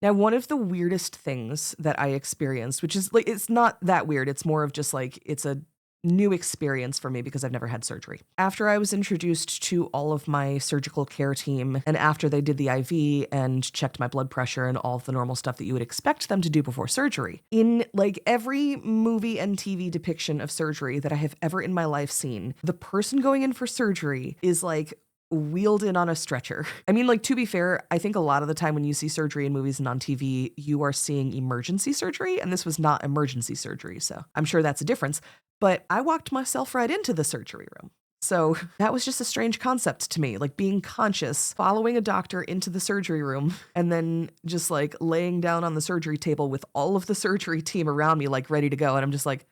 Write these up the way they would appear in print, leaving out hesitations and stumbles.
Now, one of the weirdest things that I experienced, which is like, it's not that weird. It's more of just like, it's a new experience for me because I've never had surgery. After I was introduced to all of my surgical care team, and after they did the IV and checked my blood pressure and all of the normal stuff that you would expect them to do before surgery, in like every movie and TV depiction of surgery that I have ever in my life seen, the person going in for surgery is like wheeled in on a stretcher. I mean, like, to be fair, I think a lot of the time when you see surgery in movies and on TV, you are seeing emergency surgery, and this was not emergency surgery, so I'm sure that's a difference. But I walked myself right into the surgery room. So that was just a strange concept to me, like being conscious, following a doctor into the surgery room, and then just like laying down on the surgery table with all of the surgery team around me, like ready to go. And I'm just like,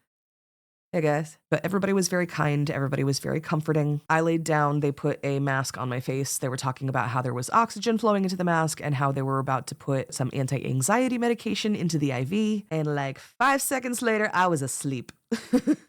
hey guys. But everybody was very kind. Everybody was very comforting. I laid down. They put a mask on my face. They were talking about how there was oxygen flowing into the mask and how they were about to put some anti-anxiety medication into the IV. And like 5 seconds later, I was asleep.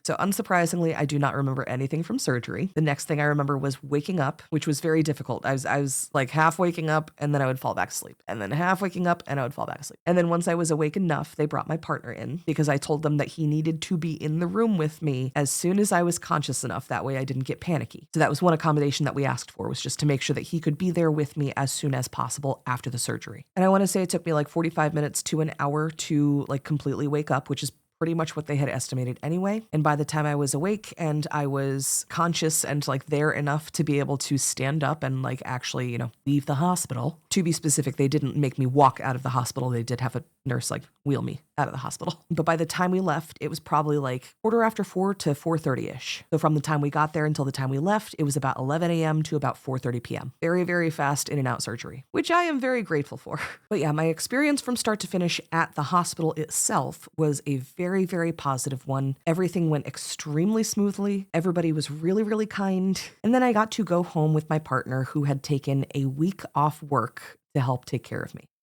So unsurprisingly, I do not remember anything from surgery. The next thing I remember was waking up, which was very difficult. I was like half waking up and then I would fall back asleep, and then half waking up and I would fall back asleep. And then once I was awake enough, they brought my partner in because I told them that he needed to be in the room with me as soon as I was conscious enough. That way I didn't get panicky. So that was one accommodation that we asked for, was just to make sure that he could be there with me as soon as possible after the surgery. And I want to say it took me like 45 minutes to an hour to like completely wake up, which is pretty much what they had estimated anyway. And by the time I was awake and I was conscious and like there enough to be able to stand up and like actually, leave the hospital, to be specific, they didn't make me walk out of the hospital. They did have a nurse like wheel me out of the hospital. But by the time we left, it was probably like 4:45 to 4:30ish. So from the time we got there until the time we left, it was about 11 a.m. to about 4:30 p.m. Very, very fast in and out surgery, which I am very grateful for. But yeah, my experience from start to finish at the hospital itself was a very, very positive one. Everything went extremely smoothly. Everybody was really, really kind. And then I got to go home with my partner who had taken a week off work to help take care of me.